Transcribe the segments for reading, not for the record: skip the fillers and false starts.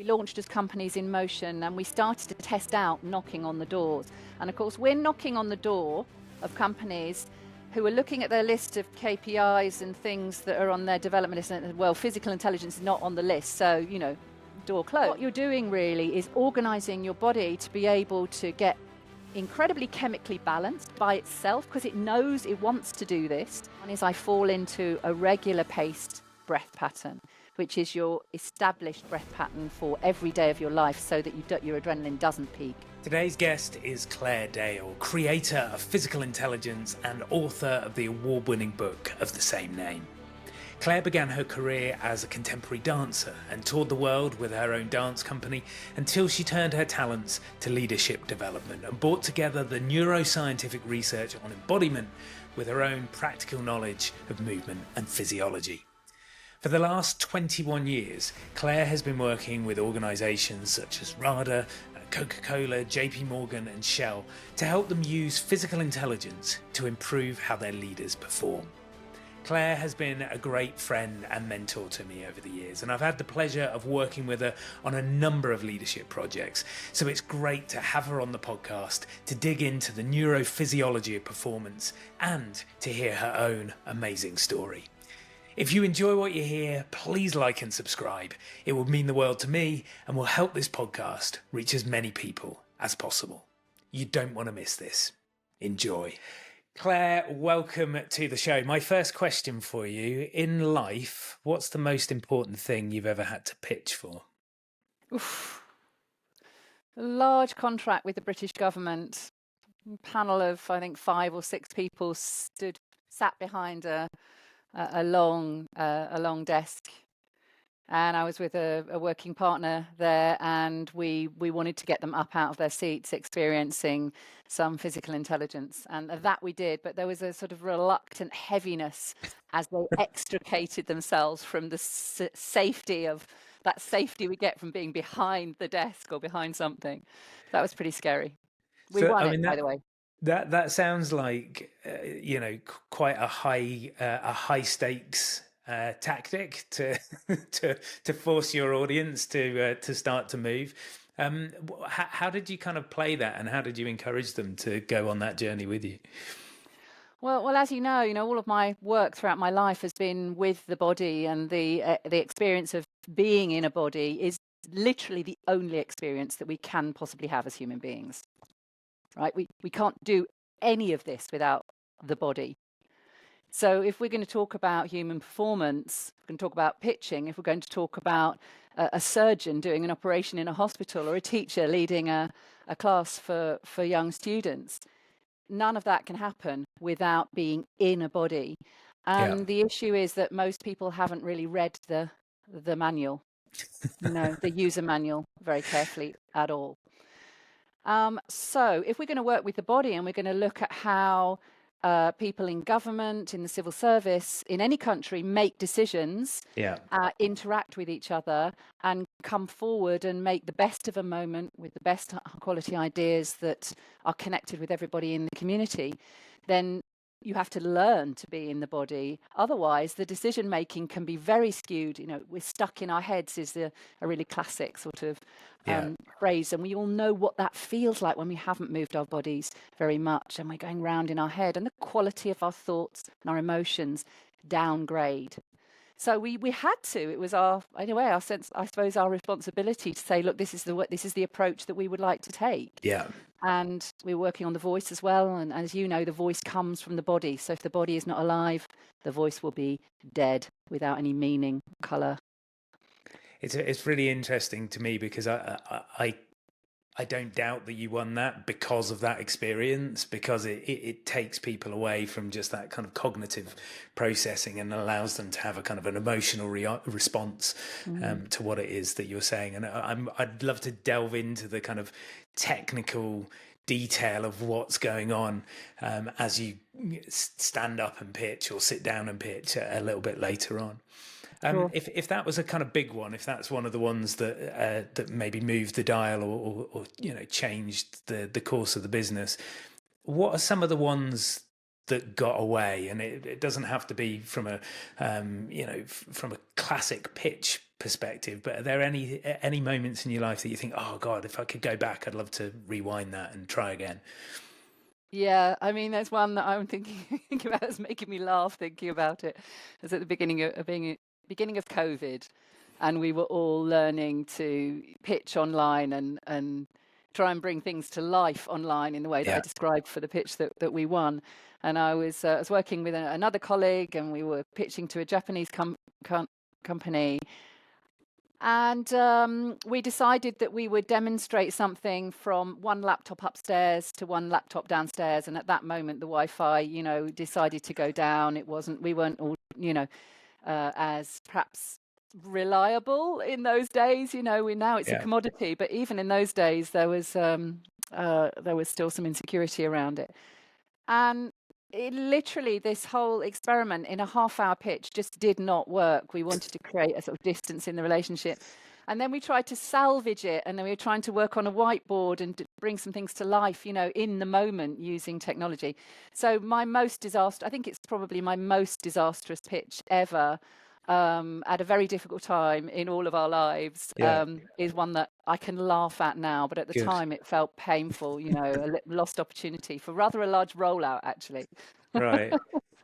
We launched as Companies in Motion, and we started to test out knocking on the doors. And of course, we're knocking on the door of companies who are looking at their list of KPIs and things that are on their development list. And, well, physical intelligence is not on the list, so, door closed. What you're doing really is organising your body to be able to get incredibly chemically balanced by itself, because it knows it wants to do this. One is I fall into a regular paced breath pattern, which is your established breath pattern for every day of your life, so that your adrenaline doesn't peak. Today's guest is Claire Dale, creator of physical intelligence and author of the award-winning book of the same name. Claire began her career as a contemporary dancer and toured the world with her own dance company until she turned her talents to leadership development and brought together the neuroscientific research on embodiment with her own practical knowledge of movement and physiology. For the last 21 years, Claire has been working with organisations such as RADA, Coca-Cola, JP Morgan and Shell to help them use physical intelligence to improve how their leaders perform. Claire has been a great friend and mentor to me over the years, and I've had the pleasure of working with her on a number of leadership projects, so it's great to have her on the podcast to dig into the neurophysiology of performance and to hear her own amazing story. If you enjoy what you hear, please like and subscribe. It will mean the world to me and will help this podcast reach as many people as possible. You don't want to miss this. Enjoy. Claire, welcome to the show. My first question for you, in life, what's the most important thing you've ever had to pitch for? Oof. A large contract with the British government. A panel of, I think, 5 or 6 people sat behind a long desk, and I was with a working partner there, and we wanted to get them up out of their seats, experiencing some physical intelligence, and that we did. But there was a sort of reluctant heaviness as they extricated themselves from the safety we get from being behind the desk or behind something. That was pretty scary. We won it, by the way. That sounds like quite a high stakes tactic to force your audience to start to move. How did you kind of play that, and how did you encourage them to go on that journey with you? Well, as you know, all of my work throughout my life has been with the body, and the experience of being in a body is literally the only experience that we can possibly have as human beings. Right? We can't do any of this without the body. So if we're going to talk about human performance, we're going to talk about pitching, if we're going to talk about a surgeon doing an operation in a hospital, or a teacher leading a class for young students, none of that can happen without being in a body. And the issue is that most people haven't really read the manual, the user manual very carefully at all. So if we're going to work with the body, and we're going to look at how people in government, in the civil service, in any country make decisions, interact with each other, and come forward and make the best of a moment with the best quality ideas that are connected with everybody in the community, then you have to learn to be in the body. Otherwise, the decision making can be very skewed. We're stuck in our heads is a really classic sort of phrase. And we all know what that feels like when we haven't moved our bodies very much, and we're going round in our head, and the quality of our thoughts and our emotions downgrade. So we had to. It was our sense, I suppose, our responsibility to say, look, this is the approach that we would like to take. Yeah. And we're working on the voice as well. And as you know, the voice comes from the body. So if the body is not alive, the voice will be dead, without any meaning, colour. It's really interesting to me, because I don't doubt that you won that because of that experience, because it takes people away from just that kind of cognitive processing and allows them to have a kind of an emotional response to what it is that you're saying. And I'd love to delve into the kind of technical detail of what's going on as you stand up and pitch or sit down and pitch a little bit later on. Sure. If that was a kind of big one, if that's one of the ones that maybe moved the dial or changed the course of the business, what are some of the ones that got away? And it doesn't have to be from a from a classic pitch perspective, but are there any moments in your life that you think, oh God, if I could go back, I'd love to rewind that and try again? Yeah, I mean, there's one that I'm thinking about. It's making me laugh thinking about it. It's at the beginning of COVID, and we were all learning to pitch online and try and bring things to life online in the way that I Yeah. described for the pitch that we won. And I was working with another colleague, and we were pitching to a Japanese company. And we decided that we would demonstrate something from one laptop upstairs to one laptop downstairs. And at that moment, the Wi-Fi, decided to go down. We weren't all, as perhaps reliable in those days. Now it's a Yeah. commodity, but even in those days, there was still some insecurity around it. And literally, this whole experiment in a half-hour pitch just did not work. We wanted to create a sort of distance in the relationship. And then we tried to salvage it, and then we were trying to work on a whiteboard and bring some things to life, in the moment using technology. So I think it's probably my most disastrous pitch ever, at a very difficult time in all of our lives, Yeah. is one that I can laugh at now, but at the Good. time it felt painful, a lost opportunity for rather a large rollout, actually. Right.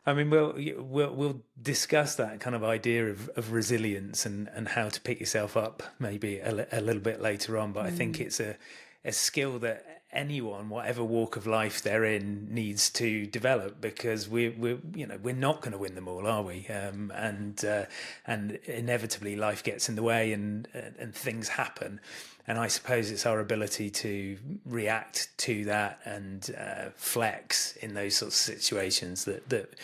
I mean, we'll discuss that kind of idea of resilience and how to pick yourself up maybe a little bit later on. But I think it's a skill that anyone, whatever walk of life they're in, needs to develop, because we're not going to win them all, are we? And inevitably life gets in the way, and things happen. And I suppose it's our ability to react to that and flex in those sorts of situations that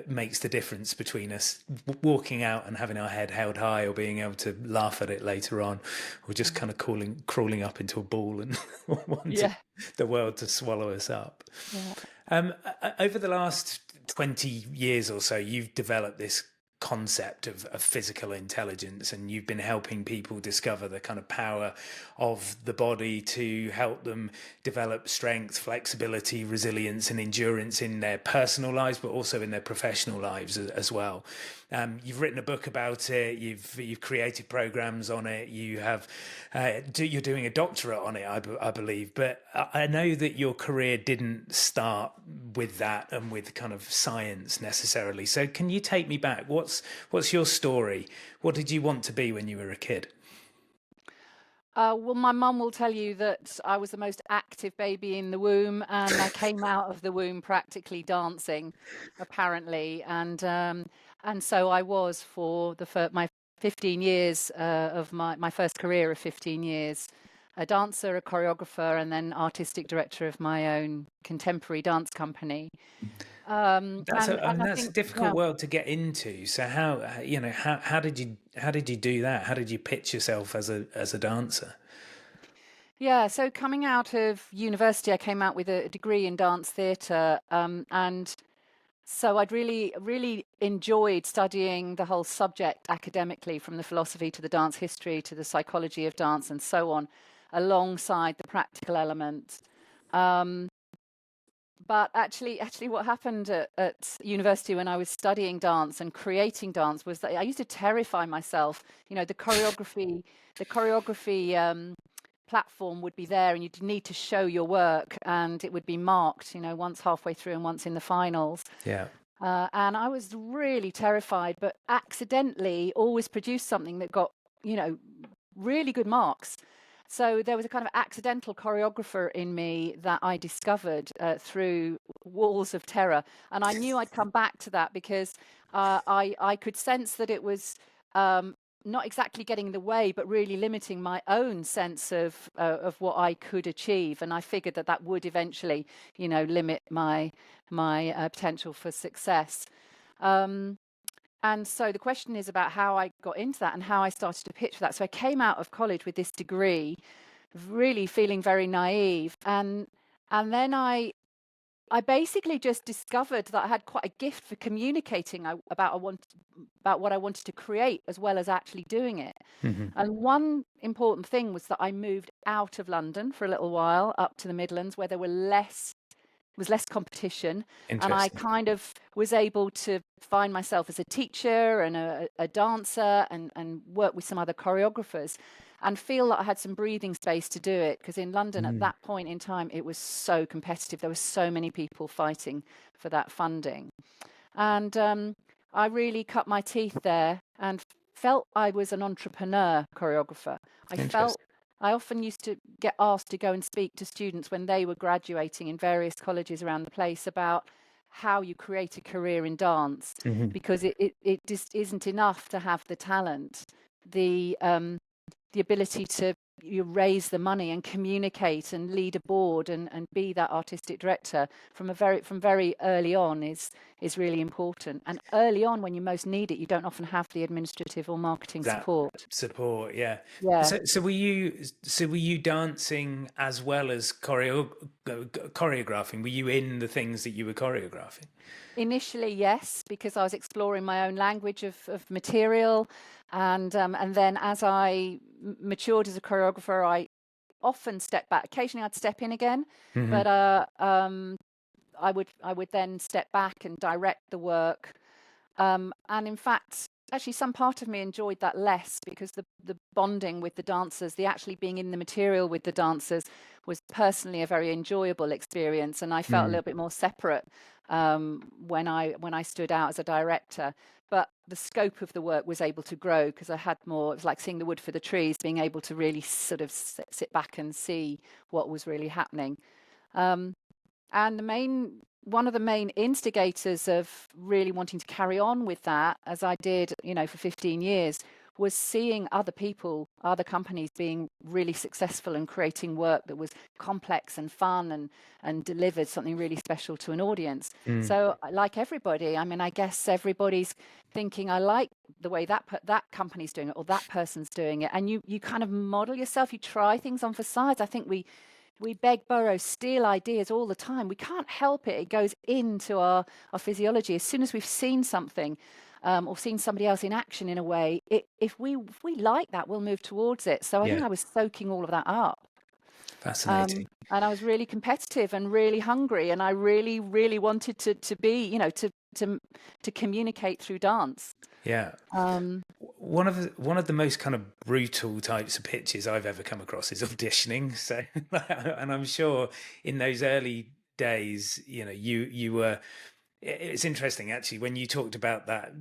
makes the difference between us walking out and having our head held high, or being able to laugh at it later on, or just kind of crawling up into a ball and wanting Yeah. the world to swallow us up. Yeah. Over the last 20 years or so, you've developed this concept of physical intelligence, and you've been helping people discover the kind of power of the body to help them develop strength, flexibility, resilience and endurance in their personal lives, but also in their professional lives as well. You've written a book about it. You've created programs on it. You're doing a doctorate on it, I believe. But I know that your career didn't start with that and with kind of science necessarily. So can you take me back? What's your story? What did you want to be when you were a kid? Well, my mum will tell you that I was the most active baby in the womb, and I came out of the womb practically dancing, apparently. And so I was for my 15 years of my first career of 15 years, a dancer, a choreographer, and then artistic director of my own contemporary dance company. And I That's a think, difficult world to get into. So how did you do that? How did you pitch yourself as a dancer? yeah. So coming out of university, I came out with a degree in dance theatre, and so I'd really, really enjoyed studying the whole subject academically, from the philosophy to the dance history to the psychology of dance and so on, alongside the practical element. Um, but actually, what happened at university when I was studying dance and creating dance was that I used to terrify myself. The choreography platform would be there, and you'd need to show your work, and it would be marked, once halfway through and once in the finals. Yeah. And I was really terrified, but accidentally always produced something that got, really good marks. So there was a kind of accidental choreographer in me that I discovered through walls of terror. And I knew I'd come back to that because I could sense that it was not exactly getting in the way, but really limiting my own sense of what I could achieve. And I figured that would eventually, limit my potential for success. And so the question is about how I got into that and how I started to pitch for that. So I came out of college with this degree, really feeling very naive, and then I basically just discovered that I had quite a gift for communicating about what I wanted to create, as well as actually doing it. Mm-hmm. And one important thing was that I moved out of London for a little while, up to the Midlands, where there were less was less competition, and I Interesting. kind of was able to find myself as a teacher and a dancer, and work with some other choreographers, and feel that I had some breathing space to do it, because in London at Mm. that point in time it was so competitive. There were so many people fighting for that funding, and I really cut my teeth there and felt I was an entrepreneur choreographer. I felt Interesting. I often used to get asked to go and speak to students when they were graduating in various colleges around the place about how you create a career in dance, Hmm. because it just isn't enough to have the talent, the ability to you raise the money and communicate and lead a board, and be that artistic director from very early on is really important. And early on, when you most need it, you don't often have the administrative or marketing That support. support, yeah. Yeah. So were you dancing as well as choreographing? Were you in the things that you were choreographing? Initially, yes, because I was exploring my own language of material, and then as I matured as a choreographer, I often step back. Occasionally, I'd step in again, Hmm. but I would then step back and direct the work. And in fact, actually, some part of me enjoyed that less, because the bonding with the dancers, the actually being in the material with the dancers, was personally a very enjoyable experience, and I felt a Mm. little bit more separate when I stood out as a director. But the scope of the work was able to grow, because I had more. It was like seeing the wood for the trees, being able to really sort of sit back and see what was really happening. Um, and one of the main instigators of really wanting to carry on with that, as I did, for 15 years, was seeing other people, other companies being really successful and creating work that was complex and fun, and delivered something really special to an audience. Mm. So, like everybody, I mean, I guess everybody's thinking, I like the way that company's doing it, or that person's doing it, and you kind of model yourself. You try things on for size. I think we beg, borrow, steal ideas all the time. We can't help it. It goes into our physiology. As soon as we've seen something, or seen somebody else in action in a way, if we like that, we'll move towards it. So I Yeah, think I was soaking all of that up. fascinating. And I was really competitive and really hungry, and I really, really wanted to be, to communicate through dance. Yeah. Um, One of the most kind of brutal types of pitches I've ever come across is auditioning. So, and I'm sure in those early days, you were. It's interesting actually when you talked about that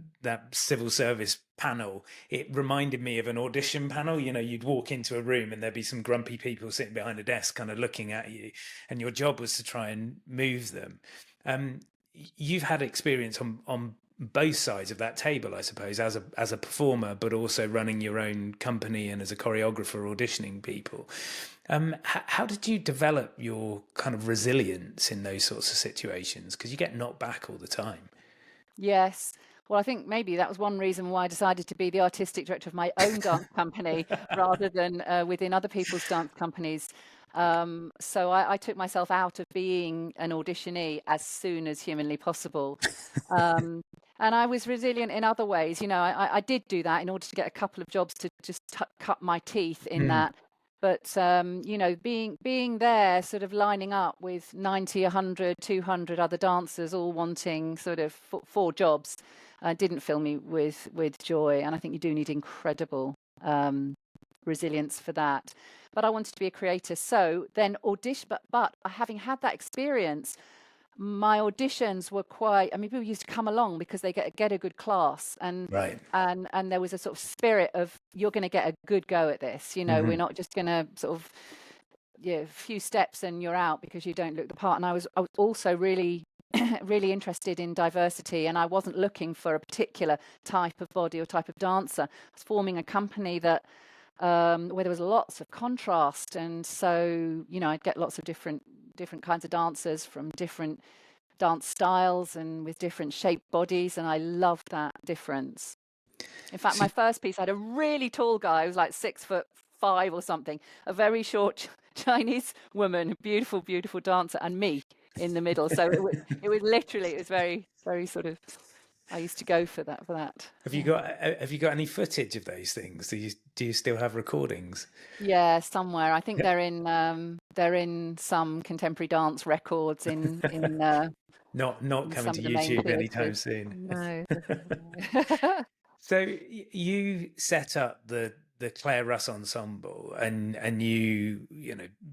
civil service panel. It reminded me of an audition panel. You'd walk into a room and there'd be some grumpy people sitting behind a desk, kind of looking at you, and your job was to try and move them. Um, you've had experience on both sides of that table, I suppose, as a performer, but also running your own company and as a choreographer auditioning people. How did you develop your kind of resilience in those sorts of situations? Because you get knocked back all the time. Yes. Well, I think maybe that was one reason why I decided to be the artistic director of my own dance company rather than within other people's dance companies. So I took myself out of being an auditionee as soon as humanly possible. Um, and I was resilient in other ways. I did do that in order to get a couple of jobs to just cut my teeth in Mm. that. But being there, sort of lining up with 90, 100, 200 other dancers, all wanting sort of four jobs, didn't fill me with joy. And I think you do need incredible resilience for that. But I wanted to be a creator, so then audition. But having had that experience, my auditions were quite. I mean, people used to come along because they get a good class, and Right. and there was a sort of spirit of, you're going to get a good go at this. We're Hmm. not just going to sort of, yeah, a few steps and you're out because you don't look the part. And I was also really really interested in diversity, and I wasn't looking for a particular type of body or type of dancer. I was forming a company that where there was lots of contrast, and so I'd get lots of different kinds of dancers from different dance styles and with different shaped bodies, and I loved that difference. In fact, So, my first piece, I had a really tall guy who was like 6'5" or something, a very short Chinese woman, a beautiful, beautiful dancer, and me in the middle. So it was literally, it was very, very sort of I used to go for that. Have you got any footage of those things? Do you still have recordings? Yeah, somewhere. I think they're in some contemporary dance records Not in coming some to of the main YouTube anytime theatres. soon. No, no. So you set up the Claire Russ Ensemble, and you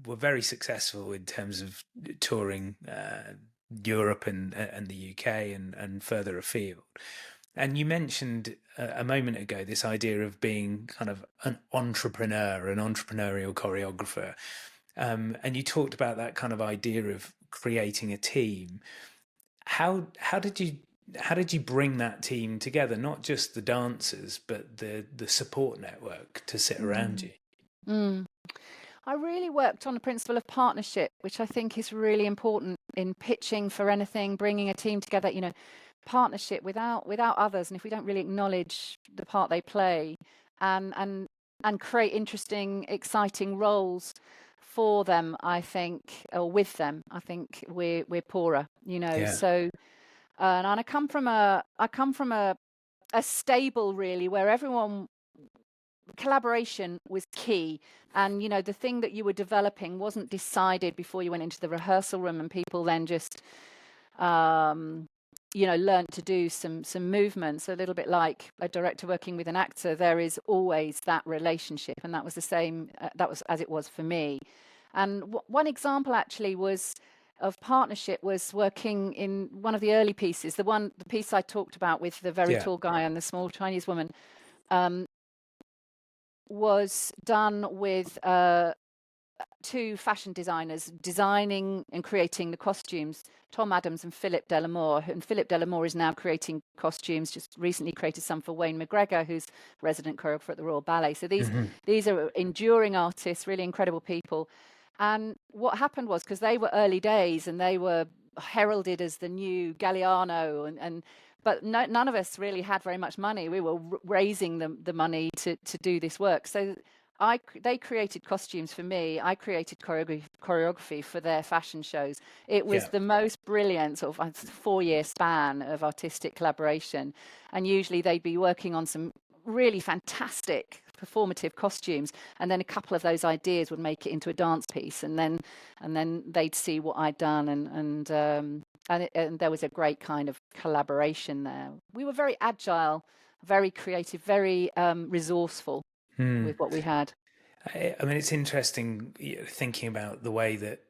were very successful in terms of touring Europe and the UK and further afield. And you mentioned a moment ago this idea of being kind of an entrepreneur, an entrepreneurial choreographer, and you talked about that kind of idea of creating a team. How did you bring that team together? Not just the dancers, but the support network to sit around Mm, you. mm. I really worked on the principle of partnership, which I think is really important in pitching for anything, bringing a team together. Partnership without others, and if we don't really acknowledge the part they play, and and and create interesting, exciting roles for them, I think, or with them, I think we're poorer. Yeah, So, and I come from a stable really where everyone collaboration was key, and the thing that you were developing wasn't decided before you went into the rehearsal room, and people then just um learned to do some movements, a little bit like a director working with an actor. There is always that relationship, and that was the same, that was as it was for me. And one example actually was of partnership was working in one of the early pieces, the piece I talked about with the very yeah. tall guy and the small Chinese woman, um, was done with two fashion designers designing and creating the costumes, Tom Adams and Philip Delamore. And Philip Delamore is now creating costumes, just recently created some for Wayne McGregor, who's resident choreographer at the Royal Ballet. So Hmm. these are enduring artists, really incredible people. And what happened was, because they were early days and they were heralded as the new Galliano, and but none of us really had very much money. We were raising the money to do this work. So they created costumes for me. I created choreography for their fashion shows. It was Yeah, the most brilliant sort of 4-year span of artistic collaboration. And usually they'd be working on some really fantastic performative costumes, and then a couple of those ideas would make it into a dance piece, and then they'd see what I'd done, and there was a great kind of collaboration there. We were very agile, very creative, very resourceful Hmm. with what we had. I mean, it's interesting thinking about the way that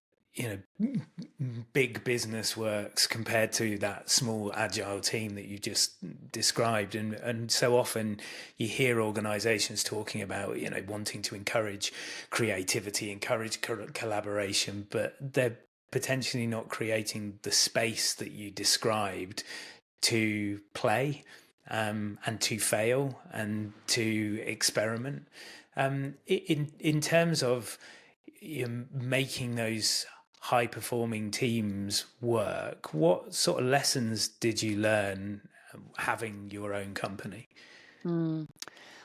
big business works compared to that small agile team that you just described, and so often you hear organizations talking about wanting to encourage creativity, encourage collaboration, but they're potentially not creating the space that you described to play, and to fail and to experiment. In terms of making those high performing teams work, what sort of lessons did you learn having your own company? Mm.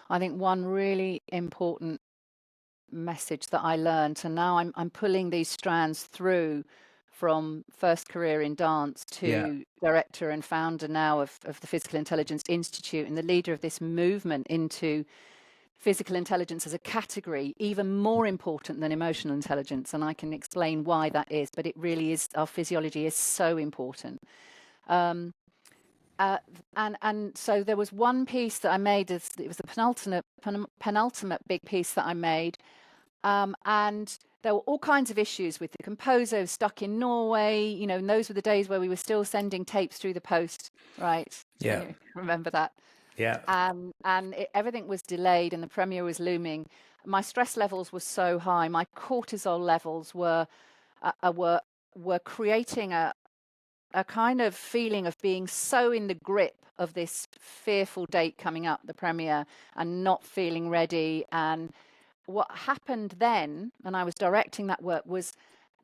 I think one really important message that I learned, and now I'm pulling these strands through from first career in dance Yeah, to director and founder now of the Physical Intelligence Institute, and the leader of this movement into physical intelligence as a category, even more important than emotional intelligence. And I can explain why that is, but it really is, our physiology is so important. Um, uh, and so there was one piece that I made. It was the penultimate big piece that I made, and there were all kinds of issues with the composer who was stuck in Norway. And those were the days where we were still sending tapes through the post, right? yeah, Remember that? yeah. Everything was delayed, and the premiere was looming. My stress levels were so high. My cortisol levels were creating a kind of feeling of being so in the grip of this fearful date coming up, the premiere, and not feeling ready. And what happened then, and I was directing that work, was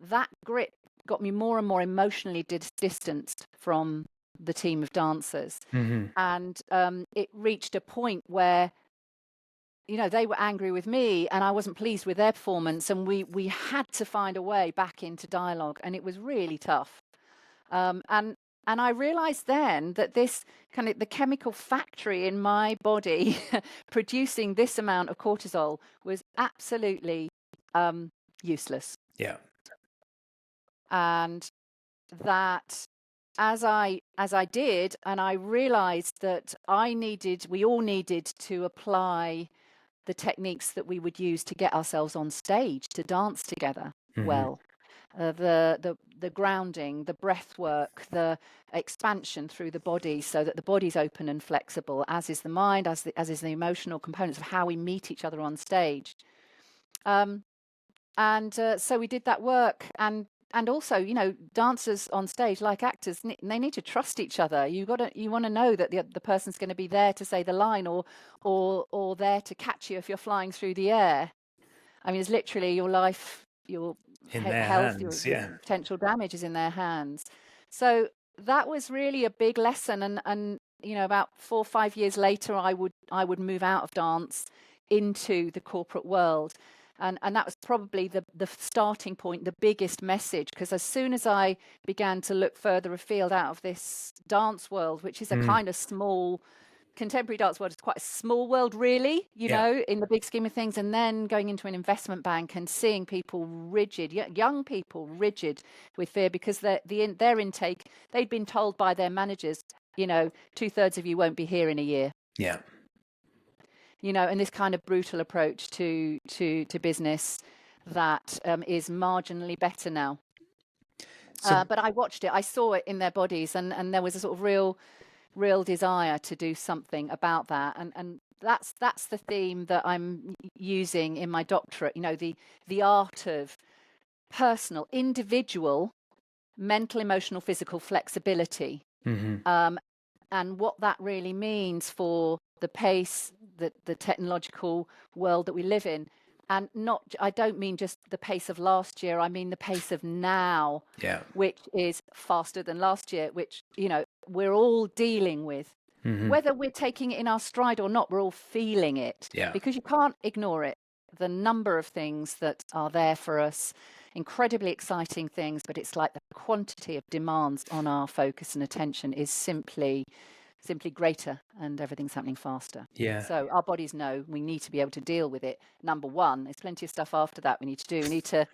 that grip got me more and more emotionally distanced from the team of dancers. Hmm. And it reached a point where they were angry with me, and I wasn't pleased with their performance, and we had to find a way back into dialogue, and it was really tough. And And I realized then that this kind of the chemical factory in my body producing this amount of cortisol was absolutely useless. Yeah. And that as I did, and I realized that we all needed to apply the techniques that we would use to get ourselves on stage to dance together well. The grounding, the breath work, the expansion through the body so that the body's open and flexible, as is the mind, as is the emotional components of how we meet each other on stage. So we did that work, and also, dancers on stage, like actors, they need to trust each other. You want to know that the person's going to be there to say the line, or there to catch you if you're flying through the air. I mean, it's literally your life, your In their health, your hands, yeah. potential damage is in their hands. So that was really a big lesson. And about 4 or 5 years later, I would move out of dance into the corporate world. And that was probably the starting point, the biggest message, because as soon as I began to look further afield out of this dance world, which is a kind of small, contemporary dance world is quite a small world, really, in the big scheme of things. And then going into an investment bank and seeing people rigid, young people rigid with fear because their intake, they'd been told by their managers, 2/3 of you won't be here in a year. Yeah. And this kind of brutal approach to business that is marginally better now. But I watched it, I saw it in their bodies, and there was a sort of real desire to do something about that. And that's the theme that I'm using in my doctorate, the art of personal, individual, mental, emotional, physical flexibility. And what that really means for the pace, the technological world that we live in. And I don't mean just the pace of last year, I mean the pace of now, which is faster than last year, which, we're all dealing with. Whether we're taking it in our stride or not, we're all feeling it, because you can't ignore it. The number of things that are there for us, incredibly exciting things, but it's like the quantity of demands on our focus and attention is simply greater, and everything's happening faster. So our bodies know we need to be able to deal with it. Number one, there's plenty of stuff after that we need to do. We need to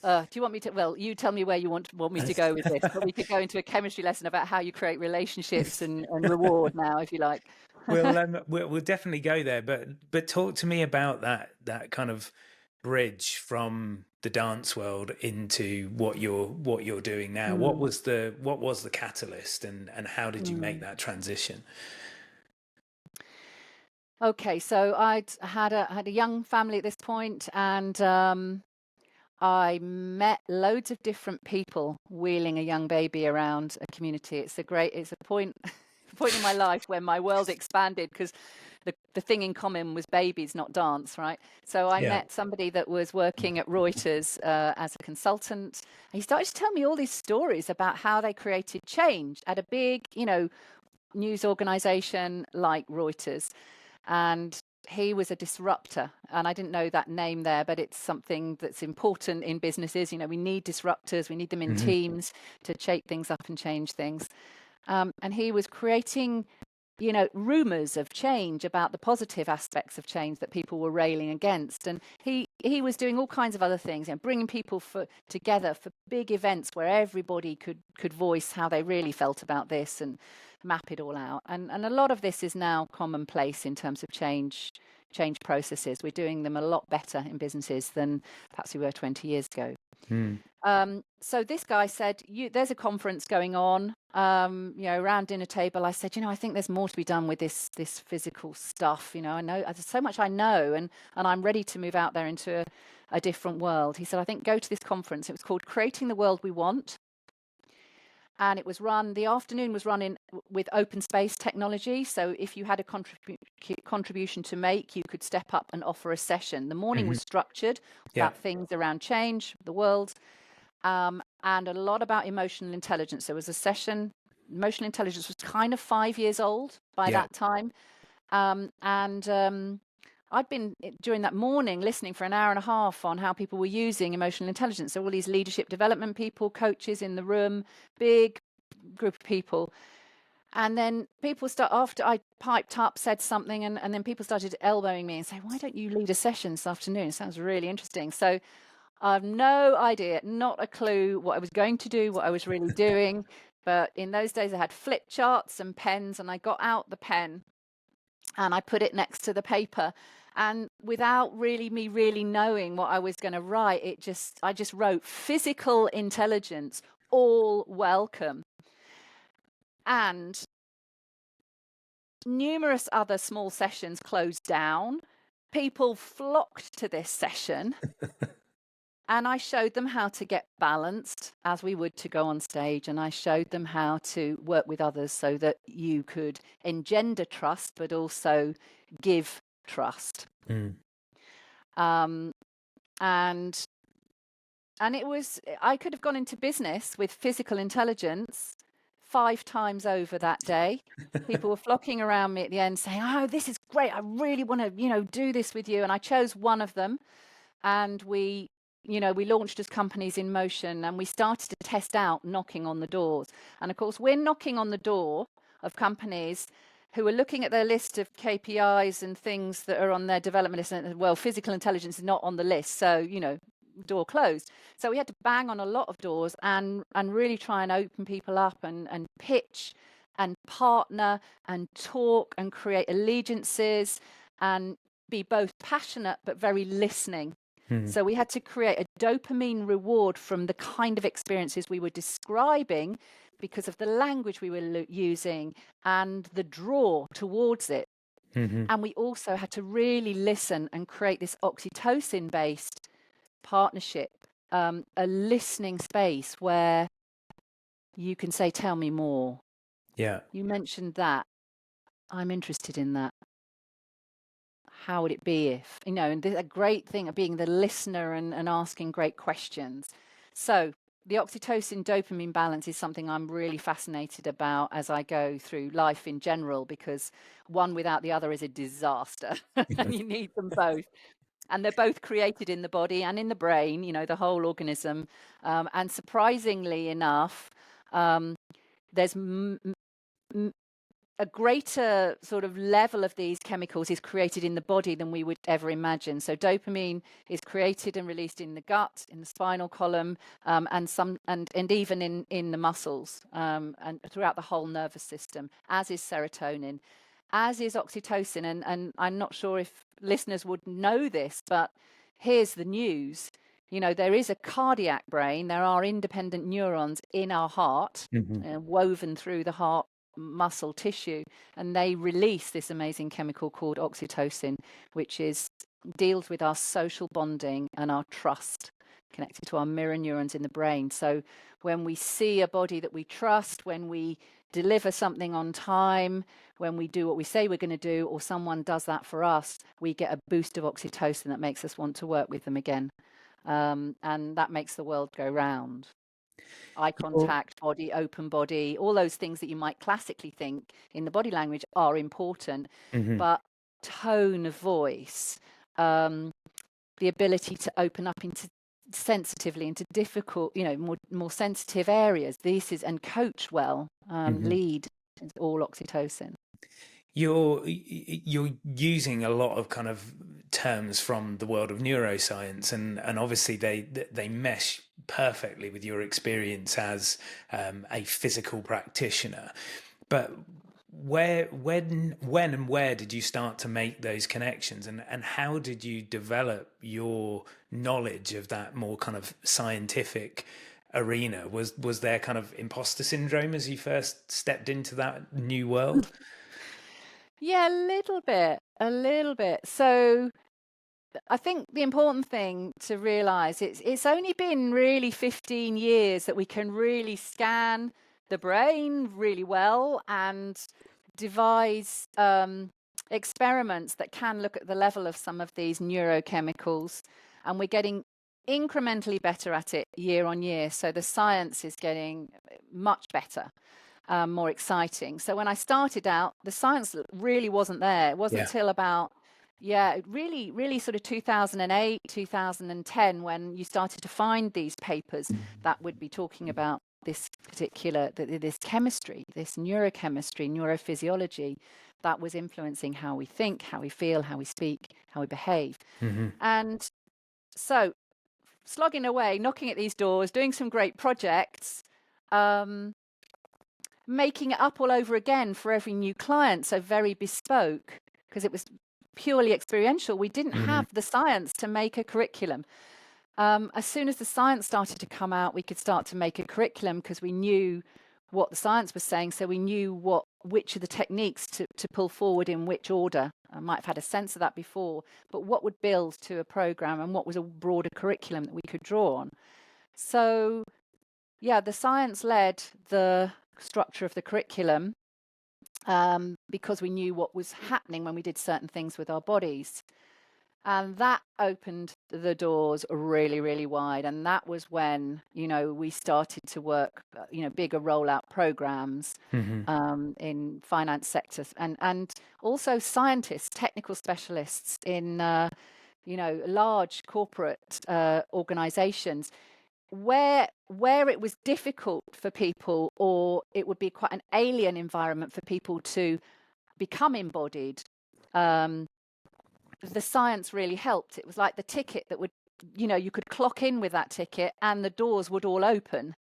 do you want me to? Well, you tell me where you want me to go with this. But we could go into a chemistry lesson about how you create relationships and reward now, if you like. We'll definitely go there. But talk to me about that kind of bridge from the dance world into what you're doing now. What was the catalyst, and how did you make that transition? Okay, so I'd had a young family at this point, and I met loads of different people wheeling a young baby around a community. It's a point in my life when my world expanded, because the thing in common was babies, not dance, right? So I met somebody that was working at Reuters as a consultant. And he started to tell me all these stories about how they created change at a big, news organization like Reuters. And he was a disruptor, and I didn't know that name there, but it's something that's important in businesses. We need disruptors, we need them in teams to shake things up and change things. And he was creating, rumors of change, about the positive aspects of change that people were railing against. And he was doing all kinds of other things, bringing people together for big events where everybody could voice how they really felt about this and map it all out. And a lot of this is now commonplace in terms of change processes. We're doing them a lot better in businesses than perhaps we were 20 years ago. So this guy said, there's a conference going on, around dinner table. I said, I think there's more to be done with this physical stuff. I know there's so much I know, and I'm ready to move out there into a different world. He said, I think go to this conference. It was called Creating the World We Want. And it was the afternoon was run with open space technology. So if you had a contribution to make, you could step up and offer a session. The morning was structured about things around change, the world, and a lot about emotional intelligence. There was a session. Emotional intelligence was kind of 5 years old by that time. I'd been, during that morning, listening for an hour and a half on how people were using emotional intelligence. So all these leadership development people, coaches in the room, big group of people. And then people after I piped up, said something, and then people started elbowing me and say, why don't you lead a session this afternoon? It sounds really interesting. So I have no idea, not a clue what I was going to do, what I was really doing. But in those days, I had flip charts and pens, and I got out the pen and I put it next to the paper. And without me really knowing what I was going to write, I just wrote physical intelligence, all welcome. And numerous other small sessions closed down. People flocked to this session. And I showed them how to get balanced as we would to go on stage. And I showed them how to work with others so that you could engender trust, but also give trust. And it was, I could have gone into business with physical intelligence 5 times over that day. People were flocking around me at the end saying, oh, this is great. I really want to, do this with you. And I chose one of them. And we launched as Companies in Motion, and we started to test out knocking on the doors. And of course, we're knocking on the door of companies who are looking at their list of KPIs and things that are on their development list. And, well, physical intelligence is not on the list. So, door closed. So we had to bang on a lot of doors and really try and open people up and pitch and partner and talk and create allegiances and be both passionate but very listening. So we had to create a dopamine reward from the kind of experiences we were describing because of the language we were using and the draw towards it. And we also had to really listen and create this oxytocin-based partnership, a listening space where you can say, tell me more. Yeah. You mentioned that. I'm interested in that. How would it be if, and a great thing of being the listener and asking great questions. So the oxytocin dopamine balance is something I'm really fascinated about as I go through life in general, because one without the other is a disaster and you need them both. And they're both created in the body and in the brain, the whole organism. And surprisingly enough, there's a greater sort of level of these chemicals is created in the body than we would ever imagine. So dopamine is created and released in the gut, in the spinal column, and even in the muscles, and throughout the whole nervous system, as is serotonin, as is oxytocin. And I'm not sure if listeners would know this, but here's the news. There is a cardiac brain. There are independent neurons in our heart, woven through the heart muscle tissue, and they release this amazing chemical called oxytocin, which deals with our social bonding and our trust, connected to our mirror neurons in the brain. So when we see a body that we trust, when we deliver something on time, when we do what we say we're going to do, or someone does that for us, we get a boost of oxytocin that makes us want to work with them again. And that makes the world go round. Eye contact, body, open body, all those things that you might classically think in the body language are important, but tone of voice, the ability to open up sensitively into difficult, more sensitive areas. And coach well, lead, is all oxytocin. You're using a lot of kind of terms from the world of neuroscience, and obviously they mesh perfectly with your experience as a physical practitioner. But when and where did you start to make those connections, and how did you develop your knowledge of that more kind of scientific arena? Was there kind of imposter syndrome as you first stepped into that new world? Yeah, a little bit. So I think the important thing to realize, it's only been really 15 years that we can really scan the brain really well and devise experiments that can look at the level of some of these neurochemicals. And we're getting incrementally better at it year on year. So the science is getting much better. More exciting. So when I started out, the science really wasn't there. It wasn't until about, really sort of 2008, 2010, when you started to find these papers that would be talking about this particular, this chemistry, this neurochemistry, neurophysiology that was influencing how we think, how we feel, how we speak, how we behave. And so slogging away, knocking at these doors, doing some great projects, making it up all over again for every new client, so very bespoke, because it was purely experiential. We didn't have the science to make a curriculum. As soon as the science started to come out, we could start to make a curriculum because we knew what the science was saying, so we knew which of the techniques to pull forward in which order. I might have had a sense of that before, but what would build to a program and what was a broader curriculum that we could draw on. So yeah, the science led the structure of the curriculum, because we knew what was happening when we did certain things with our bodies. And that opened the doors really, really wide. And that was when, we started to work, bigger rollout programs in finance sectors, and also scientists, technical specialists in, large corporate organizations, where it was difficult for people, or it would be quite an alien environment for people to become embodied. The science really helped. It was like the ticket that would, you could clock in with that ticket and the doors would all open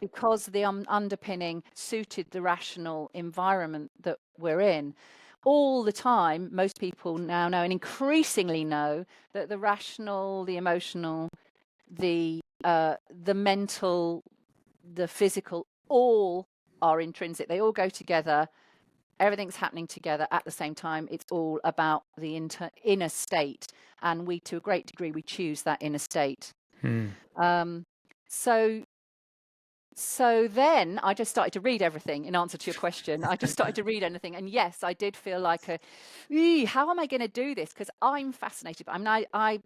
because the underpinning suited the rational environment that we're in. All the time, most people now know, and increasingly know, that the rational, the emotional, the mental, the physical, all are intrinsic. They all go together. Everything's happening together at the same time. It's all about the inner state, and we, to a great degree, we choose that inner state. So then I just started to read everything. In answer to your question, I just started to read anything, and yes, I did feel like how am I going to do this? Because I'm fascinated. I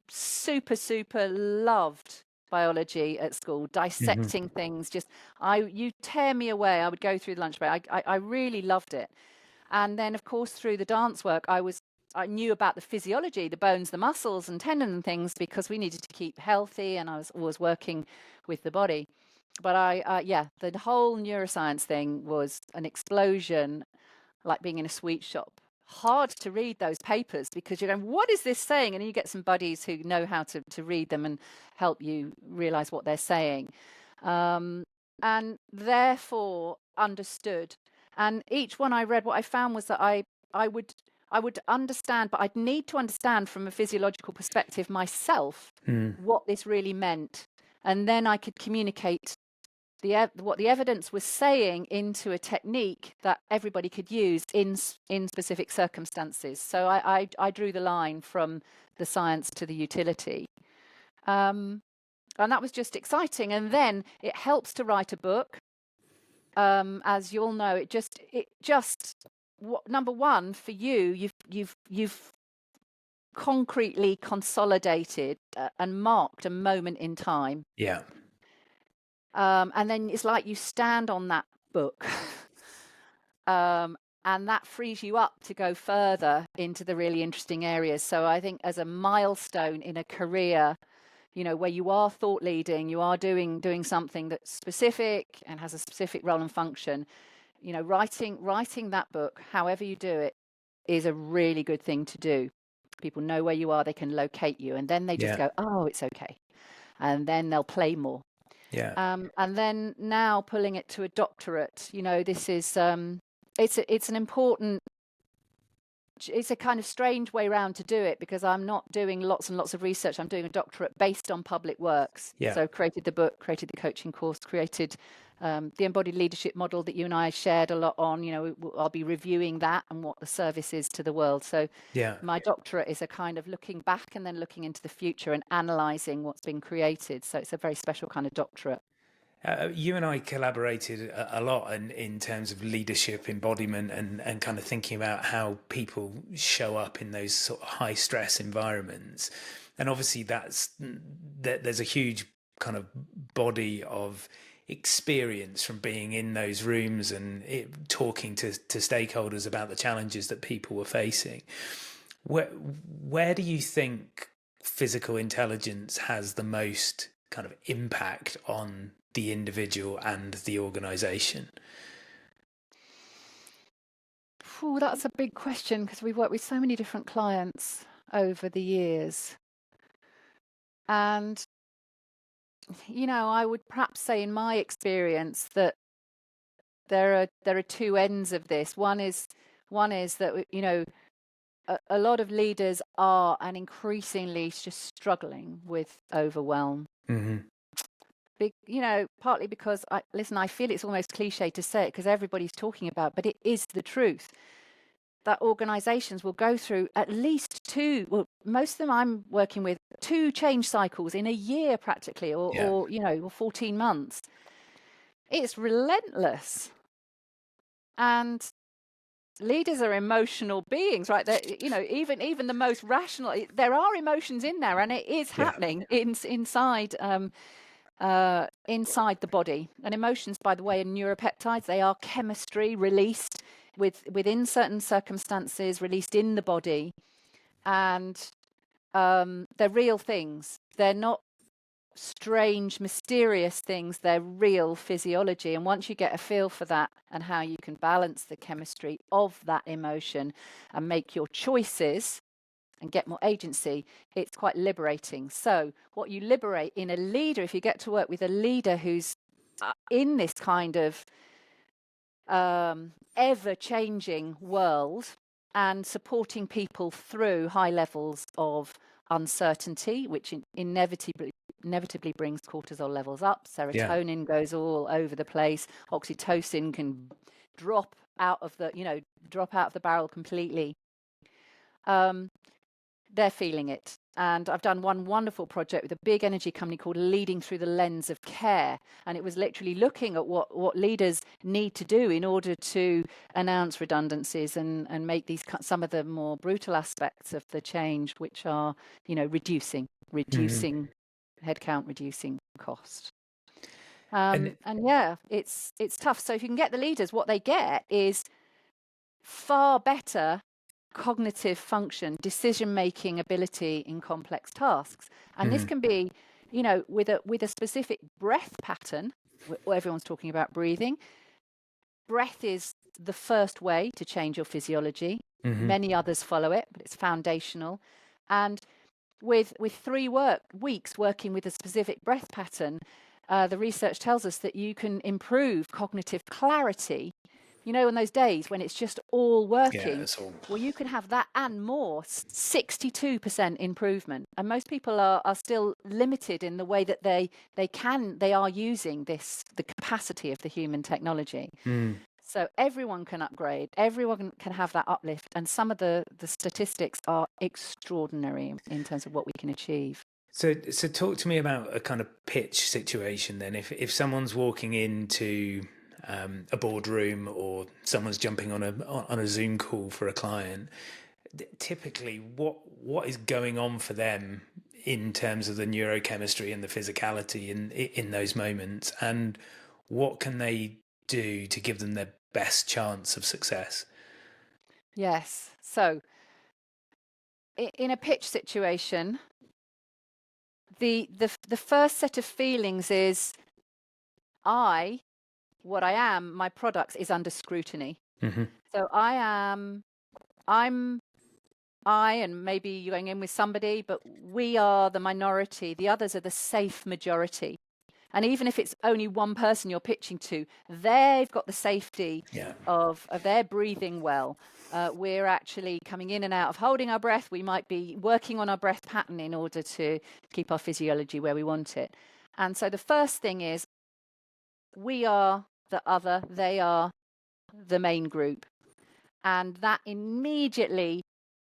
super loved biology at school, dissecting things. You tear me away. I would go through the lunch break. I really loved it. And then, of course, through the dance work, I knew about the physiology, the bones, the muscles and tendons and things, because we needed to keep healthy, and I was always working with the body. But the whole neuroscience thing was an explosion, like being in a sweet shop. Hard to read those papers because you're going, what is this saying? And you get some buddies who know how to read them and help you realize what they're saying, and therefore understood. And each one I read, what I found was that I would understand, but I'd need to understand from a physiological perspective myself what this really meant, and then I could communicate what the evidence was saying into a technique that everybody could use in specific circumstances. So I drew the line from the science to the utility. And that was just exciting. And then it helps to write a book. As you all know, it just number one, for you've concretely consolidated and marked a moment in time. Yeah. And then it's like you stand on that book, and that frees you up to go further into the really interesting areas. So I think as a milestone in a career, where you are thought leading, you are doing something that's specific and has a specific role and function, writing that book, however you do it, is a really good thing to do. People know where you are, they can locate you, and then they just go, oh, it's okay. And then they'll play more. Yeah. And then now pulling it to a doctorate, this is it's an important, it's a kind of strange way around to do it, because I'm not doing lots and lots of research. I'm doing a doctorate based on public works. Yeah. So created the book, created the coaching course, created the embodied leadership model that you and I shared a lot on. I'll be reviewing that and what the service is to the world. So my doctorate is a kind of looking back and then looking into the future and analysing what's been created. So it's a very special kind of doctorate. You and I collaborated a lot in terms of leadership, embodiment, and kind of thinking about how people show up in those sort of high stress environments. And obviously there's a huge kind of body of experience from being in those rooms and talking to stakeholders about the challenges that people were facing. Where do you think physical intelligence has the most kind of impact on the individual and the organization? Ooh, that's a big question because we've worked with so many different clients over the years. And, I would perhaps say in my experience that there are two ends of this. One is that, a lot of leaders are and increasingly just struggling with overwhelm. Mm-hmm. Partly because I feel it's almost cliche to say it because everybody's talking about, but it is the truth that organizations will go through at least two, well, most of them I'm working with, two change cycles in a year practically, or 14 months. It's relentless. And leaders are emotional beings, right? Even the most rational, there are emotions in there, and it is happening inside the body. And emotions, by the way, are neuropeptides. They are chemistry released within certain circumstances, released in the body, and they're real things. They're not strange, mysterious things. They're real physiology. And once you get a feel for that and how you can balance the chemistry of that emotion and make your choices and get more agency, it's quite liberating. So what you liberate in a leader, if you get to work with a leader who's in this kind of ever-changing world and supporting people through high levels of uncertainty, which inevitably brings cortisol levels up, serotonin goes all over the place, oxytocin can drop out of the barrel completely. They're feeling it. And I've done one wonderful project with a big energy company called Leading Through the Lens of Care. And it was literally looking at what leaders need to do in order to announce redundancies and make these some of the more brutal aspects of the change, which are, reducing headcount, reducing cost. And yeah, it's tough. So if you can get the leaders, what they get is far better cognitive function, decision-making ability in complex tasks. And this can be, with a specific breath pattern. Everyone's talking about breathing. Breath is the first way to change your physiology. Many others follow it, but it's foundational. And with 3 weeks working with a specific breath pattern, the research tells us that you can improve cognitive clarity. In those days when it's just all working, well, you can have that and more, 62% improvement. And most people are still limited in the way that they are using the capacity of the human technology. So everyone can upgrade, everyone can have that uplift. And some of the statistics are extraordinary in terms of what we can achieve. So talk to me about a kind of pitch situation then. If someone's walking into a boardroom or someone's jumping on a Zoom call for a client, typically what is going on for them in terms of the neurochemistry and the physicality in those moments, and what can they do to give them their best chance of success? Yes. So in a pitch situation, the first set of feelings is what I am, my products, is under scrutiny. So and maybe you're going in with somebody, but we are the minority. The others are the safe majority. And even if it's only one person you're pitching to, they've got the safety of their breathing well. We're actually coming in and out of holding our breath. We might be working on our breath pattern in order to keep our physiology where we want it. And so the first thing is, we are the other, they are the main group. And that immediately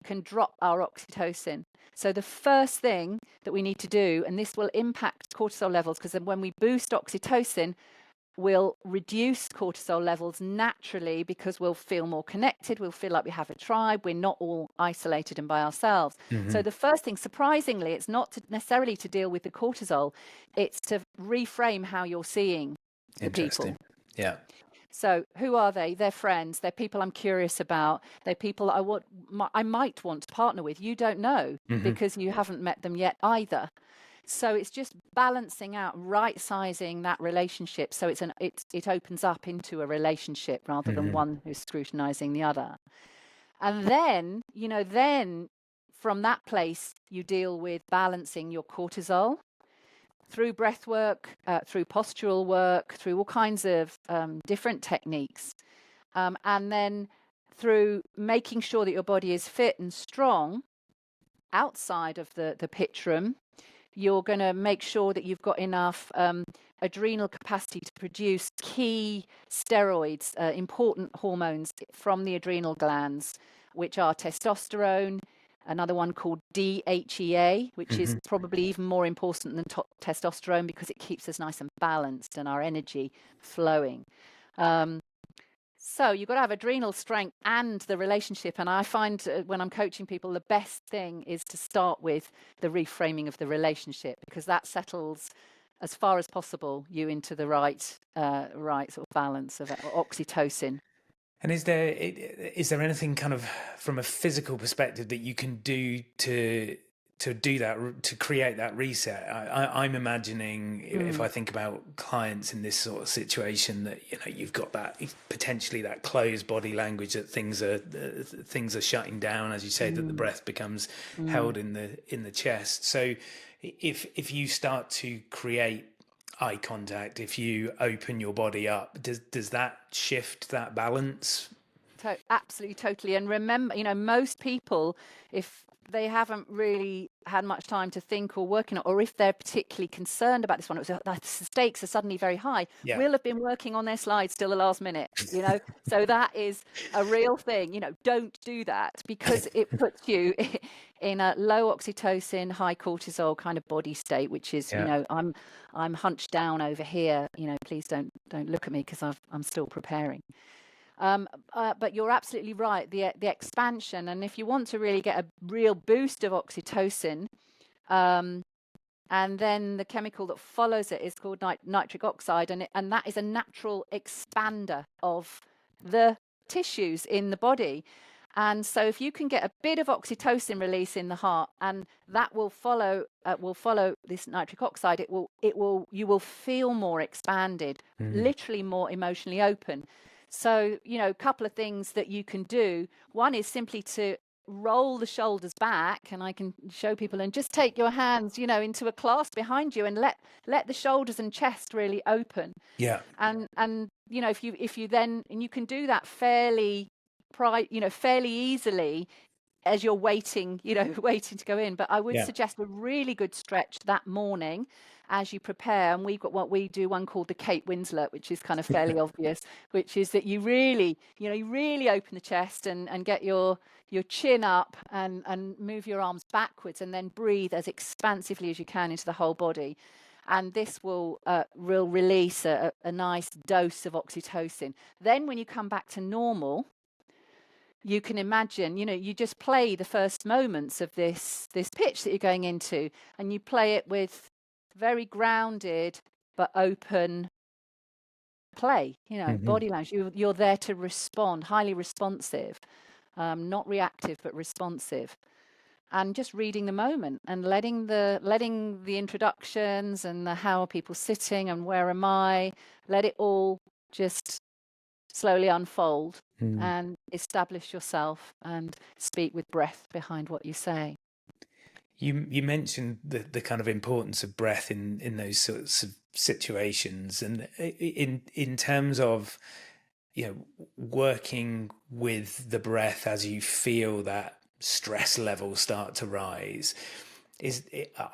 can drop our oxytocin. So the first thing that we need to do, and this will impact cortisol levels, because then when we boost oxytocin, we'll reduce cortisol levels naturally, because we'll feel more connected. We'll feel like we have a tribe. We're not all isolated and by ourselves. So the first thing, surprisingly, it's not necessarily to deal with the cortisol. It's to reframe how you're seeing the people. Yeah. So who are they? They're friends. They're people I'm curious about. They're people I might want to partner with. You don't know because you haven't met them yet either. So it's just balancing out, right sizing that relationship, so it opens up into a relationship rather than Hmm. one who's scrutinizing the other. And then, then from that place, you deal with balancing your cortisol through breath work, through postural work, through all kinds of different techniques. And then through making sure that your body is fit and strong outside of the pitch room, you're going to make sure that you've got enough adrenal capacity to produce key steroids, important hormones from the adrenal glands, which are testosterone, another one called DHEA, which is Hmm. probably even more important than testosterone because it keeps us nice and balanced and our energy flowing. Um, so you've got to have adrenal strength and the relationship. And I find when I'm coaching people, the best thing is to start with the reframing of the relationship, because that settles as far as possible you into the right sort of balance of oxytocin. And is there anything kind of from a physical perspective that you can do to do that, to create that reset? I'm imagining, if Mm, I think about clients in this sort of situation, that you've got that potentially that closed body language, that things are shutting down, as you say, that the mm, breath becomes mm. held in the chest. So if you start to create eye contact, if you open your body up, does that shift that balance? Absolutely, totally. And remember, most people, if they haven't really had much time to think or work on it, or if they're particularly concerned about this one, the stakes are suddenly very high, Yeah. will have been working on their slides till the last minute. So that is a real thing. Don't do that, because it puts you in a low oxytocin, high cortisol kind of body state, which is, Yeah. I'm hunched down over here. Please don't look at me because I'm still preparing. But you're absolutely right. The expansion, and if you want to really get a real boost of oxytocin, um, and then the chemical that follows it is called nitric oxide, and that is a natural expander of the tissues in the body. And so, if you can get a bit of oxytocin release in the heart, and that will follow this nitric oxide, you will feel more expanded, Mm. literally more emotionally open. So, a couple of things that you can do. One is simply to roll the shoulders back, and I can show people, and just take your hands, into a clasp behind you, and let the shoulders and chest really open. Yeah. And if you then, and you can do that fairly easily as you're waiting, waiting to go in. But I would Yeah. suggest a really good stretch that morning as you prepare. And we've got what we do, one called the Kate Winslet, which is kind of fairly obvious, which is that you really open the chest, and get your chin up, and move your arms backwards, and then breathe as expansively as you can into the whole body. And this will release a nice dose of oxytocin. Then when you come back to normal, you can imagine, you just play the first moments of this pitch that you're going into, and you play it with very grounded but open play, Hmm. body language. You're there to respond, highly responsive, not reactive but responsive, and just reading the moment, and letting the introductions and the how are people sitting and where am I, let it all just slowly unfold, Mm. and establish yourself, and speak with breath behind what you say. You mentioned the kind of importance of breath in those sorts of situations, and in terms of working with the breath as you feel that stress level start to rise.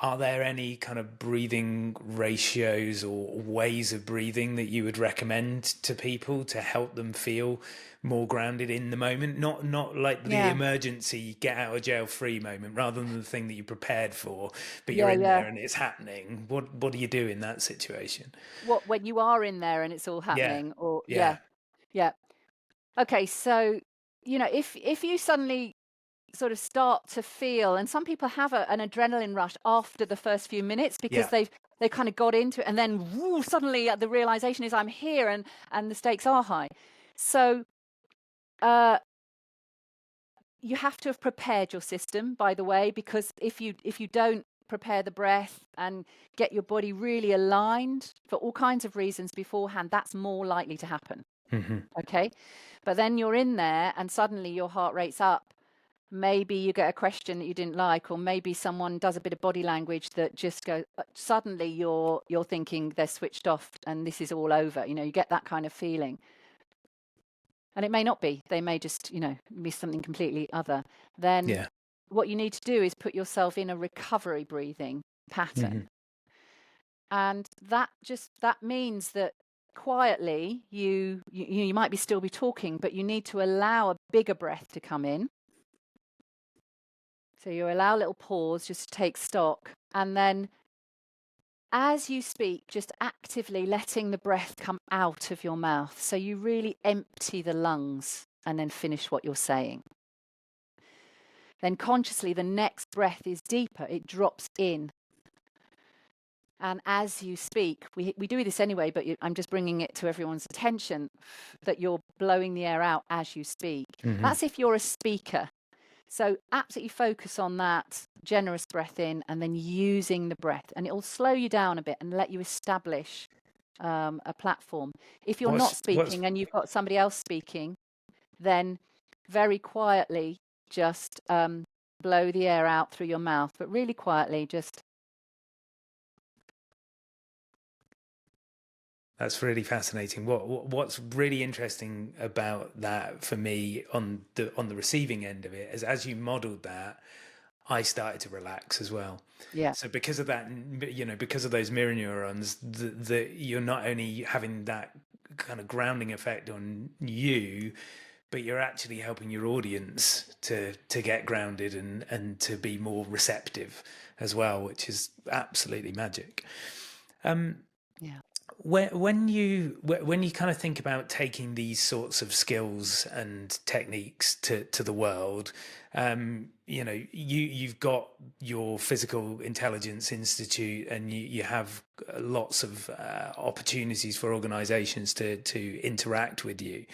Are there any kind of breathing ratios or ways of breathing that you would recommend to people to help them feel more grounded in the moment? Not like the Yeah, emergency get out of jail free moment, rather than the thing that you prepared for, but you're yeah, in yeah. there and it's happening. What do you do in that situation? What, when you are in there and it's all Yeah, happening, or yeah, yeah, yeah. Okay, so if you suddenly sort of start to feel, and some people have an adrenaline rush after the first few minutes, because yeah. they kind of got into it, and then woo, suddenly the realization is I'm here, and the stakes are high. So uh, you have to have prepared your system, by the way, because if you don't prepare the breath and get your body really aligned for all kinds of reasons beforehand, that's more likely to happen. Okay. But then you're in there and suddenly your heart rate's up. Maybe you get a question that you didn't like, or maybe someone does a bit of body language that just goes, suddenly you're thinking they're switched off and this is all over. You get that kind of feeling. And it may not be. They may just, be something completely other. Then what you need to do is put yourself in a recovery breathing pattern. And that means that quietly you might still be talking, but you need to allow a bigger breath to come in. So you allow a little pause, just take stock. And then as you speak, just actively letting the breath come out of your mouth. So you really empty the lungs and then finish what you're saying. Then consciously, the next breath is deeper. It drops in. And as you speak, we do this anyway, but I'm just bringing it to everyone's attention that you're blowing the air out as you speak. That's if you're a speaker. So absolutely focus on that generous breath in and then using the breath. And it will slow you down a bit and let you establish a platform. If you're not speaking and you've got somebody else speaking, then very quietly just blow the air out through your mouth, but really quietly just. That's really fascinating. What's really interesting about that for me on the receiving end of it is, as you modeled that, I started to relax as well. Yeah. So because of that, because of those mirror neurons, that you're not only having that kind of grounding effect on you, but you're actually helping your audience to get grounded and to be more receptive as well, which is absolutely magic. Yeah. When you kind of think about taking these sorts of skills and techniques to the world, you've got your Physical Intelligence Institute, and you have lots of opportunities for organizations to interact with you.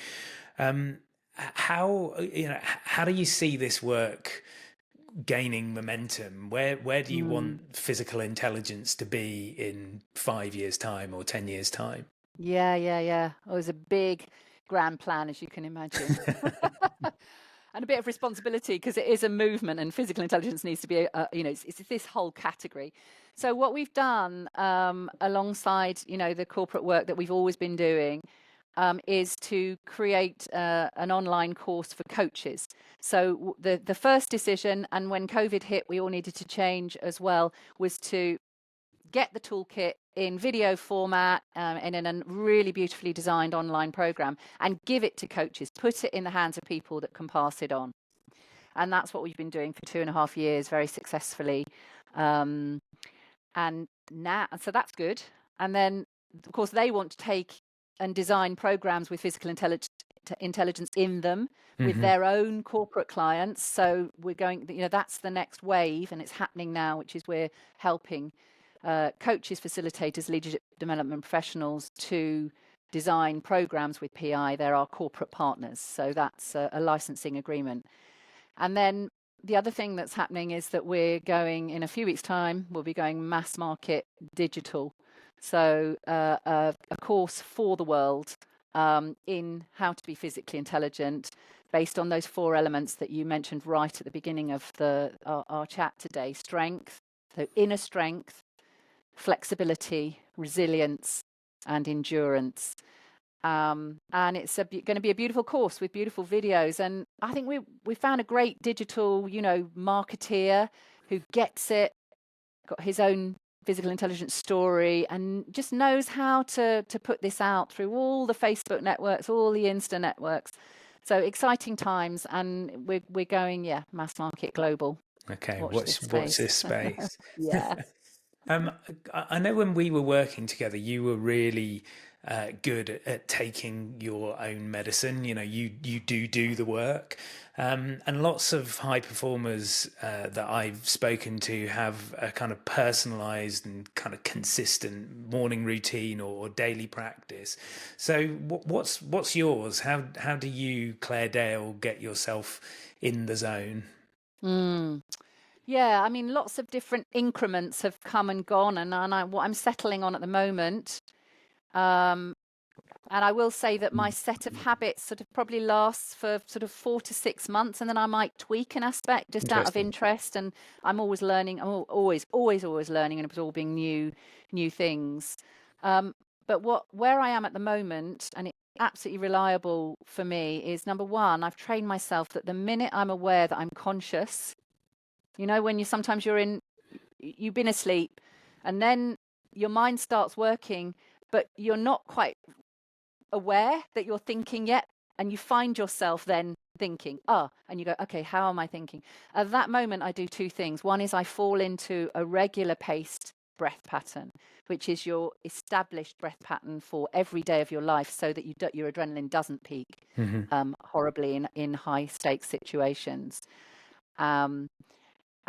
How do you see this work gaining momentum? Where do you want physical intelligence to be in 5 years' time or 10 years' time? Yeah. It was a big grand plan, as you can imagine. And a bit of responsibility, because it is a movement and physical intelligence needs to be, it's this whole category. So what we've done alongside, the corporate work that we've always been doing, is to create an online course for coaches. So the first decision, and when COVID hit, we all needed to change as well, was to get the toolkit in video format and in a really beautifully designed online program and give it to coaches, put it in the hands of people that can pass it on. And that's what we've been doing for 2.5 years very successfully. And so that's good. And then, of course, they want to take and design programs with physical intelligence in them with their own corporate clients. So we're going, that's the next wave, and it's happening now, which is we're helping coaches, facilitators, leadership development professionals to design programs with PI. They're our corporate partners. So that's a licensing agreement. And then the other thing that's happening is that we're going, in a few weeks' time, we'll be going mass market digital. So a course for the world in how to be physically intelligent, based on those 4 elements that you mentioned right at the beginning of our chat today. Strength, so inner strength, flexibility, resilience, and endurance. And it's going to be a beautiful course with beautiful videos. And I think we found a great digital, marketeer who gets it, got his own physical intelligence story, and just knows how to put this out through all the Facebook networks, all the Insta networks. So exciting times, and we're going, mass market global. Okay, watch this space. Yeah. I know when we were working together, you were really good at taking your own medicine. You do the work, and lots of high performers that I've spoken to have a kind of personalized and kind of consistent morning routine or daily practice. So what's yours? How do you, Claire Dale, get yourself in the zone? Yeah, I mean, lots of different increments have come and gone, what I'm settling on at the moment. Um, and I will say that my set of habits sort of probably lasts for sort of 4 to 6 months, and then I might tweak an aspect just out of Interesting. interest. And I'm always learning. I'm always learning and absorbing new things. Um, but where I am at the moment, and it's absolutely reliable for me, is number one, I've trained myself that the minute I'm aware that I'm conscious, when sometimes you've been asleep, and then your mind starts working, but you're not quite aware that you're thinking yet, and you find yourself then thinking, and you go, okay, how am I thinking? At that moment, I do two things. One is I fall into a regular paced breath pattern, which is your established breath pattern for every day of your life, so that your adrenaline doesn't peak horribly in high stakes situations. Um,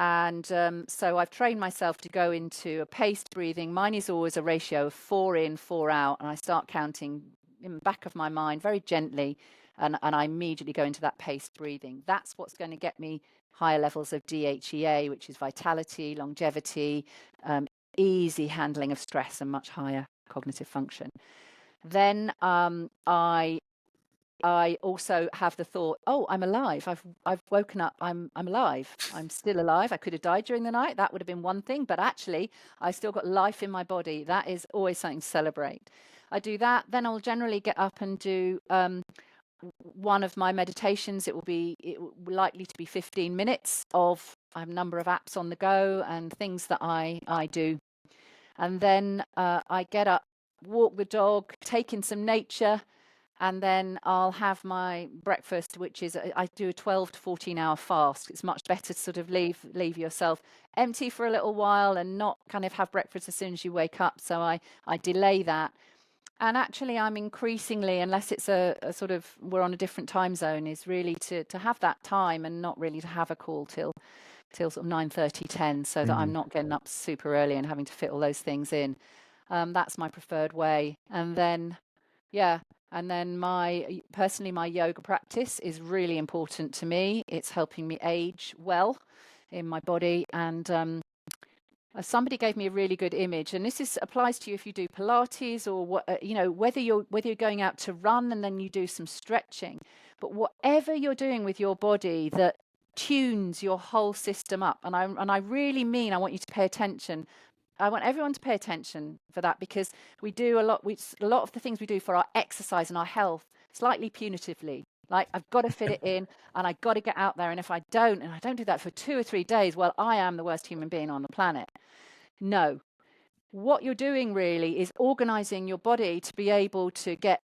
and so I've trained myself to go into a paced breathing. Mine is always a ratio of 4 in, 4 out. And I start counting in the back of my mind very gently. And I immediately go into that paced breathing. That's what's going to get me higher levels of DHEA, which is vitality, longevity, easy handling of stress, and much higher cognitive function. Then I also have the thought, oh, I'm alive. I've woken up. I'm alive. I'm still alive. I could have died during the night. That would have been one thing, but actually, I still got life in my body. That is always something to celebrate. I do that, then I'll generally get up and do one of my meditations. It will likely to be 15 minutes of I have a number of apps on the go and things that I do, and then I get up, walk the dog, take in some nature. And then I'll have my breakfast, which is I do a 12 to 14 hour fast. It's much better to sort of leave yourself empty for a little while and not kind of have breakfast as soon as you wake up. So I delay that. And actually, I'm increasingly, unless it's a sort of we're on a different time zone, is really to have that time and not really to have a call till sort of 9:30, 10, so that I'm not getting up super early and having to fit all those things in. That's my preferred way. And then yeah. And then personally, my yoga practice is really important to me. It's helping me age well in my body. And somebody gave me a really good image, and applies to you if you do Pilates or whether you're going out to run and then you do some stretching, but whatever you're doing with your body that tunes your whole system up. And I really mean, I want you to pay attention. I want everyone to pay attention for that, because we do a lot of the things we do for our exercise and our health slightly punitively. Like, I've got to fit it in and I've got to get out there. And if I don't do that for 2 or 3 days, well, I am the worst human being on the planet. No, what you're doing really is organizing your body to be able to get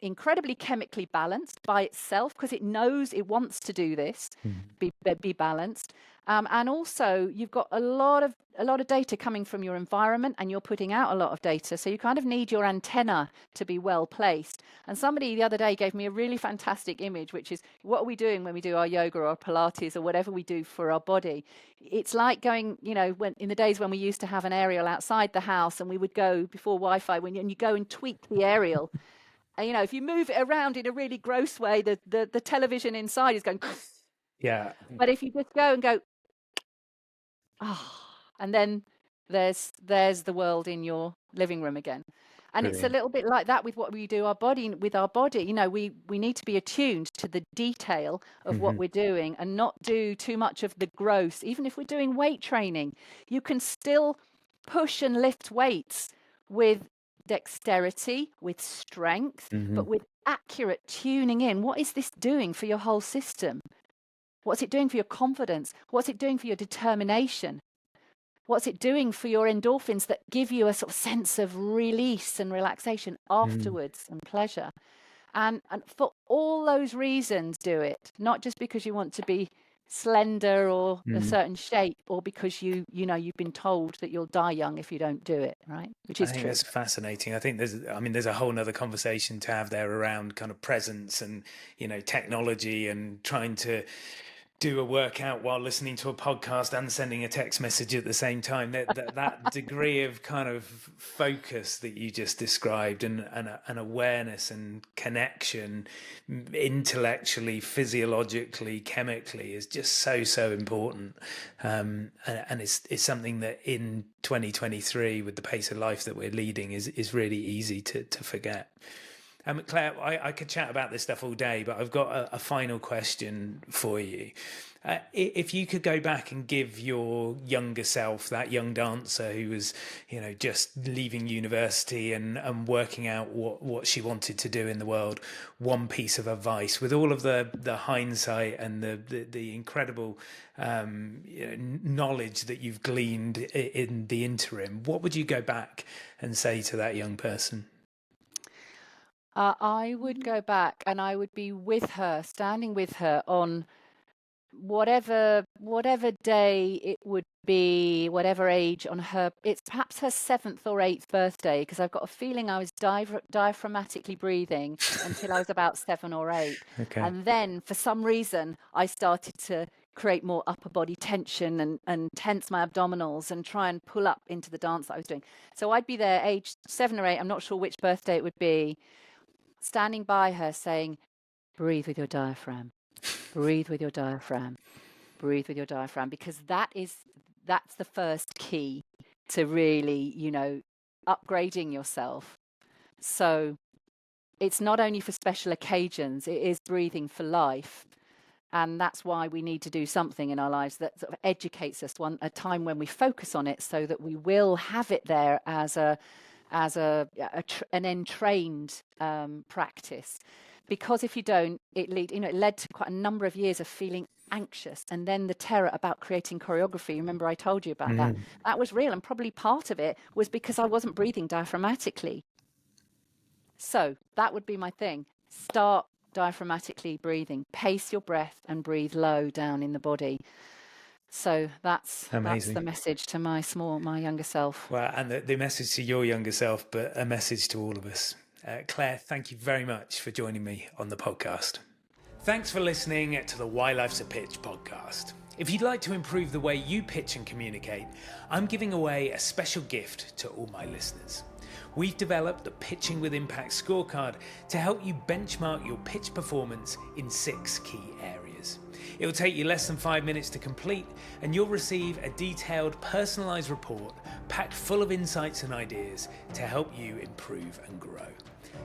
incredibly chemically balanced by itself, because it knows it wants to do this, be balanced. And also, you've got a lot of data coming from your environment, and you're putting out a lot of data. So you kind of need your antenna to be well placed. And somebody the other day gave me a really fantastic image, which is, what are we doing when we do our yoga or Pilates or whatever we do for our body? It's like going, when in the days when we used to have an aerial outside the house, and we would go before Wi-Fi, and you go and tweak the aerial. And if you move it around in a really gross way, the television inside is going. Yeah. But if you just go and go, and then there's the world in your living room again. And It's a little bit like that with what we do with our body. We need to be attuned to the detail of what we're doing and not do too much of the gross. Even if we're doing weight training, you can still push and lift weights with dexterity, with strength, but with accurate tuning in. What is this doing for your whole system? What's it doing for your confidence? What's it doing for your determination? What's it doing for your endorphins that give you a sort of sense of release and relaxation afterwards and pleasure? And for all those reasons, do it. Not just because you want to be slender or a certain shape, or because you've been told that you'll die young if you don't do it, right? Which is I think true. that's fascinating. I think there's a whole nother conversation to have there around kind of presence and, technology, and trying to do a workout while listening to a podcast and sending a text message at the same time. That degree of kind of focus that you just described, and awareness and connection, intellectually, physiologically, chemically, is just so important. And it's something that in 2023, with the pace of life that we're leading, is really easy to forget. Claire, I could chat about this stuff all day, but I've got a final question for you. If you could go back and give your younger self, that young dancer who was, just leaving university and working out what she wanted to do in the world, one piece of advice, with all of the hindsight and the incredible knowledge that you've gleaned in the interim, what would you go back and say to that young person? I would go back and I would be with her, standing with her on whatever day it would be, whatever age, on her, it's perhaps her 7th or 8th birthday, because I've got a feeling I was diaphragmatically breathing until I was about 7 or 8. Okay. And then for some reason I started to create more upper body tension and tense my abdominals and try and pull up into the dance that I was doing. So I'd be there age 7 or 8, I'm not sure which birthday it would be, standing by her saying, breathe with your diaphragm, breathe with your diaphragm, breathe with your diaphragm, because that's the first key to really, upgrading yourself. So it's not only for special occasions, it is breathing for life. And that's why we need to do something in our lives that sort of educates us, a time when we focus on it, so that we will have it there as an entrained practice. Because if you don't, it led to quite a number of years of feeling anxious, and then the terror about creating choreography. Remember I told you about that? That was real, and probably part of it was because I wasn't breathing diaphragmatically. So that would be my thing. Start diaphragmatically breathing, pace your breath and breathe low down in the body. So that's the message to my younger self. Well, and the message to your younger self, but a message to all of us. Claire, thank you very much for joining me on the podcast. Thanks for listening to the Why Life's a Pitch podcast. If you'd like to improve the way you pitch and communicate, I'm giving away a special gift to all my listeners. We've developed the Pitching with Impact scorecard to help you benchmark your pitch performance in 6 key areas. It will take you less than 5 minutes to complete, and you'll receive a detailed, personalised report packed full of insights and ideas to help you improve and grow.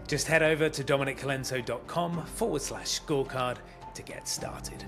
Just head over to dominiccolenso.com/scorecard to get started.